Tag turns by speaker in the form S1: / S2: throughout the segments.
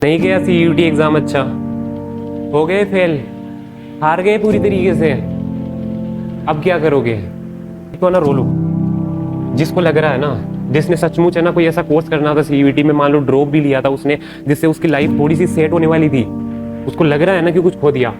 S1: नहीं गया CUT exam, अच्छा हो गए फेल, हार गए पूरी तरीके से। अब क्या करोगे? तो ना रो लो। जिसको लग रहा है ना, जिसने सचमुच है ना कोई ऐसा कोर्स करना था सीयूटी में, मान लो ड्रॉप भी लिया था उसने, जिससे उसकी लाइफ थोड़ी सी सेट होने वाली थी, उसको लग रहा है ना कि कुछ खो दिया,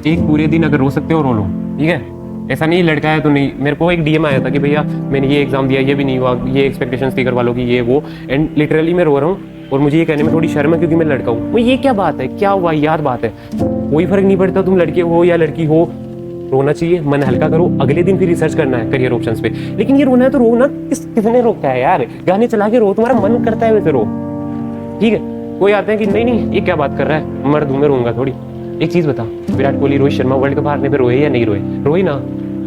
S1: एक पूरे दिन अगर रो सकते हो रो लो, ठीक है। ऐसा नहीं लड़का है तो नहीं। मेरे को एक डीएम आया था कि भैया मैंने ये एग्जाम दिया, ये भी नहीं हुआ, ये एक्सपेक्टेशंस थी घर वालों की, ये वो, एंड लिटरली मैं रो रहा हूँ और मुझे ये कहने में थोड़ी शर्म है क्योंकि मैं लड़का हूँ। ये क्या बात है, क्या हुआ, याद बात है, कोई फर्क नहीं पड़ता तुम लड़के हो या लड़की हो, रोना चाहिए, मन हल्का करो, अगले दिन फिर रिसर्च करना है करियर ऑप्शंस पे। लेकिन ये रोना है तो रो ना, किसने रोका है यार, गाने चला के रो, तुम्हारा मन करता है वैसे रो, ठीक है। कोई आते हैं कि नहीं नहीं ये क्या बात कर रहा है, मर्द हूं मैं, रोऊंगा थोड़ी। एक चीज बता, विराट कोहली, रोहित शर्मा वर्ल्ड कप हारने पे रोए या नहीं रोए? रोए ना।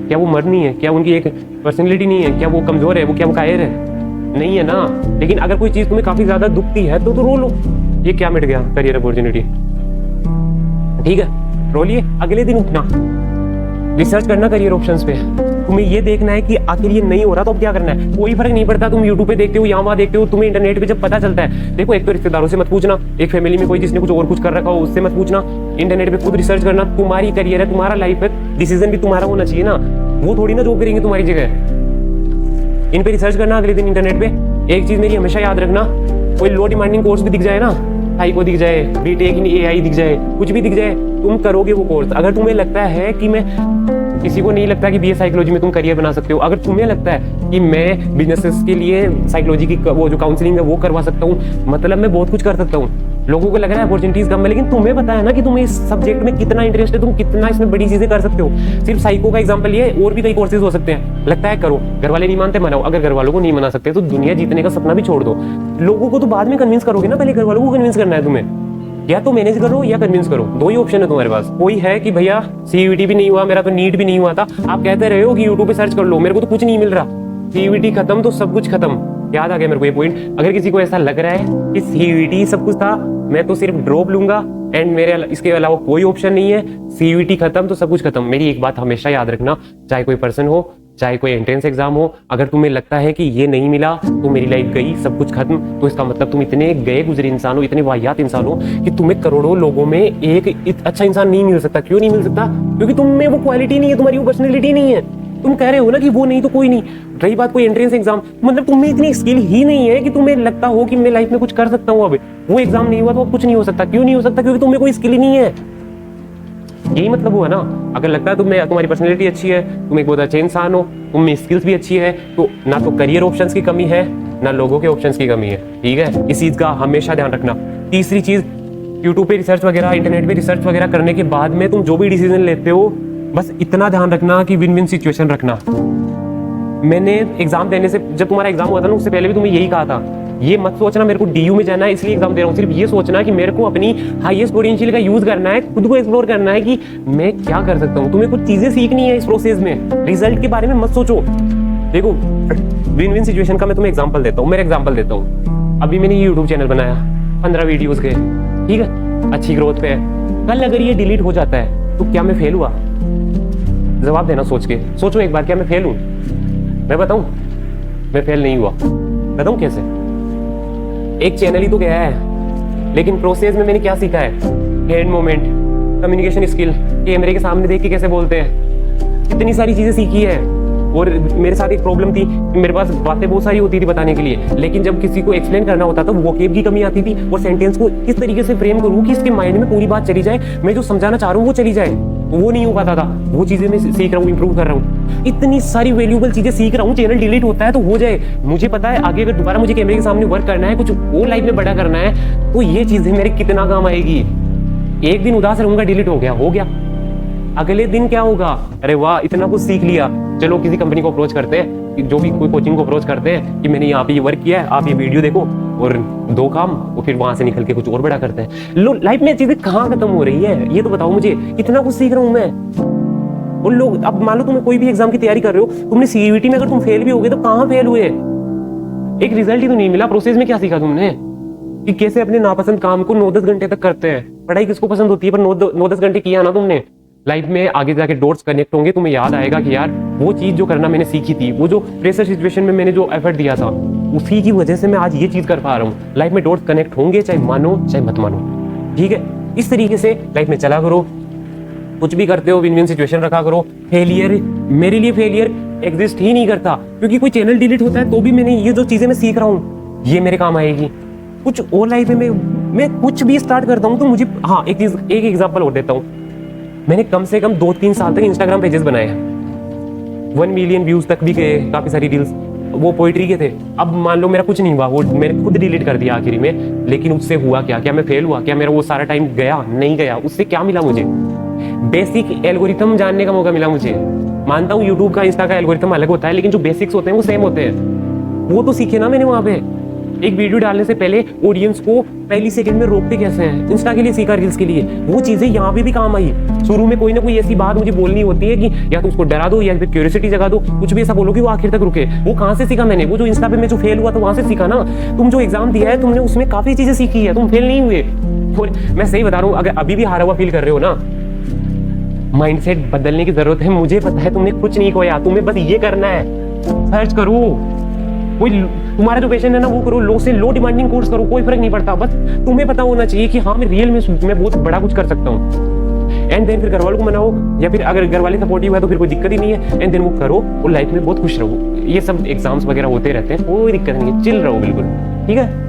S1: क्या वो मर्द नहीं है? क्या उनकी एक पर्सनैलिटी नहीं है? क्या वो कमजोर है? वो क्या वो कायर है? नहीं है ना। लेकिन अगर कोई चीज तुम्हें काफी ज्यादा दुखती है तो रो लो। ये क्या मिट गया? करियर अपॉर्चुनिटी, ठीक है, रो लिए, अगले दिन उठना, रिसर्च करना करियर ऑप्शंस पे। तुम्हें ये देखना है कि आखिर ये नहीं हो रहा तो अब क्या करना है। कोई फर्क नहीं पड़ता तुम यूट्यूब पे देखते हो या वहां देखते हो, तुम्हें इंटरनेट पे जब पता चलता है, देखो एक तो रिश्तेदारों से मत पूछना, एक फैमिली में कोई जिसने कुछ और कुछ कर रखा हो उससे मत पूछना, इंटरनेट पे खुद रिसर्च करना। तुम्हारी करियर है, तुम्हारा लाइफ है, डिसीजन भी तुम्हारा होना चाहिए ना, वो थोड़ी ना जॉब करेंगे तुम्हारी जगह। इन पे रिसर्च करना अगले दिन इंटरनेट पे। एक चीज मेरी हमेशा याद रखना, कोई लो डिमांडिंग कोर्स भी दिख जाए ना, को दिख जाए, बीटेक इन एआई दिख जाए, कुछ भी दिख जाए, तुम करोगे वो कोर्स। अगर तुम्हें लगता है कि मैं, किसी को नहीं लगता कि बीए साइकोलॉजी में तुम करियर बना सकते हो, अगर तुम्हें लगता है कि मैं बिजनेसेस के लिए साइकोलॉजी की वो जो काउंसलिंग है वो करवा सकता हूँ, मतलब मैं बहुत कुछ कर सकता हूँ, लोगों को लग रहा है अपॉर्चुनिटीज कम है, लेकिन तुम्हें पता है ना कि तुम्हें इस सब्जेक्ट में कितना इंटरेस्ट है, तुम कितना इसमें बड़ी चीजें कर सकते हो। सिर्फ साइको का एग्जांपल लिए, और भी कई कोर्सेज हो सकते हैं। लगता है करो, घर वाले नहीं मानते, मनाओ। अगर घर वालों को नहीं मना सकते तो दुनिया जीतने का सपना भी छोड़ दो। लोगों को तो बाद में कन्विंस करोगे ना, पहले घर वालों को कन्विंस करना है तुम्हें। या तो मैनेज करो या कन्विंस करो, दो ही ऑप्शन है तुम्हारे पास। कोई है कि भैया सीयूटी भी नहीं हुआ मेरा, तो नीट भी नहीं हुआ था, आप कहते रहे हो कि यूट्यूब पे सर्च कर लो, मेरे को तो कुछ नहीं मिल रहा, सीयूटी खत्म तो सब कुछ खत्म। याद आ गया मेरे को ये पॉइंट। अगर किसी को ऐसा लग रहा है कि सीयूटी सब कुछ था, मैं तो सिर्फ ड्रॉप लूंगा एंड मेरे इसके अलावा कोई ऑप्शन नहीं है, सीयूटी खत्म तो सब कुछ खत्म, मेरी एक बात हमेशा याद रखना, चाहे कोई पर्सन हो, चाहे कोई एंट्रेंस एग्जाम हो, अगर तुम्हें लगता है कि ये नहीं मिला तो मेरी लाइफ गई, सब कुछ खत्म, तो इसका मतलब तुम इतने गए गुजरे इंसान हो, इतने वाहियात इंसान हो कि तुम्हें करोड़ों लोगों में एक अच्छा इंसान नहीं मिल सकता। क्यों नहीं मिल सकता? क्योंकि तुम में वो क्वालिटी नहीं है, तुम्हारी वो पर्सनैलिटी नहीं है। तुम कह रहे हो ना कि वो नहीं तो कोई नहीं। रही बात कोई एंट्रेंस एग्जाम, मतलब तुम में इतनी स्किल ही नहीं है कि तुम्हें लगता हो कि मैं लाइफ में कुछ कर सकता हूँ। अब वो एग्जाम नहीं हुआ तो अब कुछ नहीं हो सकता। क्यों नहीं हो सकता? क्योंकि तुम्हें कोई स्किल ही नहीं है। यही मतलब हुआ ना। अगर लगता है तुम्हारी पर्सनैलिटी अच्छी है, तुम एक बहुत अच्छे इंसान हो, तुम में स्किल्स भी अच्छी है, तो ना तो करियर ऑप्शंस की कमी है ना लोगों के ऑप्शंस की कमी है, ठीक है। इस चीज का हमेशा ध्यान रखना। तीसरी चीज, यूट्यूब पे रिसर्च वगैरह, इंटरनेट पे रिसर्च वगैरह करने के बाद में तुम जो भी डिसीजन लेते हो, बस इतना ध्यान रखना कि विन विन सिचुएशन रखना। मैंने एग्जाम देने से, जब तुम्हारा एग्जाम हुआ था ना, उससे पहले भी तुम्हें यही कहा था, ये मत सोचना मेरे को डीयू में जाना है इसलिए एग्जाम दे रहा हूँ। सिर्फ ये सोचना कि मेरे को अपनी हाईएस्ट पोटेंशियल का यूज करना है, खुद को एक्सप्लोर करना है कि मैं क्या कर सकता हूँ। तुम्हें कुछ चीजें सीखनी है इस प्रोसेस में, रिजल्ट के बारे में मत सोचो। देखो, विन विन सिचुएशन का मैं तुम्हें एग्जाम्पल देता हूँ, मेरा एग्जाम्पल देता हूँ। अभी मैंने ये यूट्यूब चैनल बनाया, 15 वीडियोज गए, ठीक है, अच्छी ग्रोथ पे है। कल अगर ये डिलीट हो जाता है तो क्या मैं फेल हुआ? जवाब देना सोच के, सोचो एक बार, क्या मैं फेल हूँ? मैं बताऊं, मैं फेल नहीं हुआ। बताऊं कैसे? एक चैनल ही तो गया है, लेकिन प्रोसेस में मैंने क्या सीखा है? हैंड मूवमेंट, कम्युनिकेशन स्किल, कैमरे के सामने देख के कैसे बोलते हैं, इतनी सारी चीजें सीखी है। और मेरे साथ एक प्रॉब्लम थी, मेरे पास बातें बहुत सारी होती थी बताने के लिए, लेकिन जब किसी को एक्सप्लेन करना होता था तो वोकेब की कमी आती थी, और सेंटेंस को किस तरीके से फ्रेम करूं कि इसके माइंड में पूरी बात चली जाए, मैं जो समझाना चाह रहा हूँ वो चली जाए, वो नहीं हो पाता था। वो चीजें मैं सीख रहा हूँ, इंप्रूव कर रहा हूँ, इतनी सारी वैल्यूएबल चीजें सीख रहा हूँ। चैनल डिलीट होता है तो हो जाए, मुझे पता है आगे अगर दोबारा मुझे कैमरे के सामने वर्क करना है, कुछ वो लाइफ में बड़ा करना है, तो ये चीजें मेरे कितना काम आएगी। एक दिन उदास रहूंगा, डिलीट हो गया, अगले दिन क्या होगा? अरे वाह, इतना कुछ सीख लिया, चलो किसी कंपनी को अप्रोच करते हैं, जो भी कोई कोचिंग को अप्रोच करते हैं कि मैंने यहाँ पे ये वर्क किया है, आप ये वीडियो देखो और दो काम, और फिर वहां से निकल के कुछ और बड़ा करते हैं। लो, लाइफ में चीजें कहाँ खत्म हो रही है ये तो बताओ मुझे, इतना कुछ सीख रहा हूँ मैं। और लोग, अब मान लो तुम्हें कोई भी एग्जाम की तैयारी कर रहे हो, तुमने सीयूईटी में अगर तुम फेल भी हो गए तो कहाँ फेल हुए? एक रिजल्ट ही तो नहीं मिला, प्रोसेस में क्या सीखा तुमने कि कैसे अपने नापसंद काम को 9-10 घंटे तक करते हैं। पढ़ाई किसको पसंद होती है, पर 9-10 घंटे किया ना तुमने, लाइफ में आगे जाके डॉट्स कनेक्ट होंगे, तुम्हें याद आएगा कि यार वो चीज जो करना मैंने सीखी थी, वो जो प्रेशर सिचुएशन में मैंने जो एफर्ट दिया था, उसी की वजह से मैं आज ये चीज़ कर पा रहा हूँ। लाइफ में डॉट्स कनेक्ट होंगे, चाहे मानो चाहे मत मानो, ठीक है। इस तरीके से लाइफ में चला करो, कुछ भी करते हो विन विन सिचुएशन रखा करो। फेलियर, मेरे लिए फेलियर एग्जिस्ट ही नहीं करता, क्योंकि कोई चैनल डिलीट होता है तो भी मैंने ये जो चीज़ें मैं सीख रहा हूँ ये मेरे काम आएगी। कुछ और लाइफ में मैं कुछ भी स्टार्ट करता हूँ तो मुझे, हाँ एक चीज़, एक एग्जाम्पल और देता हूँ। मैंने कम से कम 2-3 साल तक इंस्टाग्राम पेजेस बनाए हैं, 1 मिलियन व्यूज तक भी गए, काफ़ी सारी रील्स, वो पोइट्री के थे। अब मान लो मेरा कुछ नहीं हुआ, वो मैंने खुद डिलीट कर दिया आखिरी में, लेकिन उससे हुआ क्या? क्या मैं फेल हुआ? क्या मेरा वो सारा टाइम गया? नहीं गया। उससे क्या मिला मुझे? बेसिक एल्गोरिथम जानने का मौका मिला मुझे। मानता हूँ यूट्यूब का, इंस्टा का एल्गोरिथम अलग होता है, लेकिन जो बेसिक्स होते हैं वो सेम होते हैं। वो तो सीखे ना मैंने वहाँ पे। एक वीडियो डालने से पहले ऑडियंस को पहली सेकंड में रोकते कैसे हैं, इंस्टा के लिए सीखा, रील्स के लिए, वो चीजें यहाँ पे भी काम आई। शुरू में कोई ना कोई ऐसी बात मुझे बोलनी होती है कि या तो उसको डरा दो या फिर क्यूरियोसिटी जगा दो, कुछ भी ऐसा बोलो कि वो आखिर तक रुके। वो कहाँ से सीखा मैंने? वो जो इंस्टा पे मैं जो फेल हुआ था वहां से सीखा ना। तुम जो एग्जाम दिया है तुमने उसमें काफी चीजें सीखी है, तुम फेल नहीं हुए। मैं सही बता रहा हूँ, अगर अभी भी हारा हुआ फील कर रहे हो ना, माइंडसेट बदलने की जरूरत है। मुझे पता है तुमने कुछ नहीं खोया, तुम्हें बस ये करना है, सर्च करो, कोई तुम्हारा जो पैशन है ना वो करो, लो से लो डिमांडिंग कोर्स करो, कोई फर्क नहीं पड़ता। बस तुम्हें पता होना चाहिए कि हाँ मैं रियल में मैं बहुत बड़ा कुछ कर सकता हूँ। एंड देन फिर घर वालों को मनाओ, या फिर अगर घर वाले सपोर्टिव है तो फिर कोई दिक्कत ही नहीं है। एंड देन वो करो और लाइफ में बहुत खुश रहो। ये सब एग्जाम्स वगैरह होते रहते हैं, कोई दिक्कत नहीं है, चिल रहो बिल्कुल, ठीक है।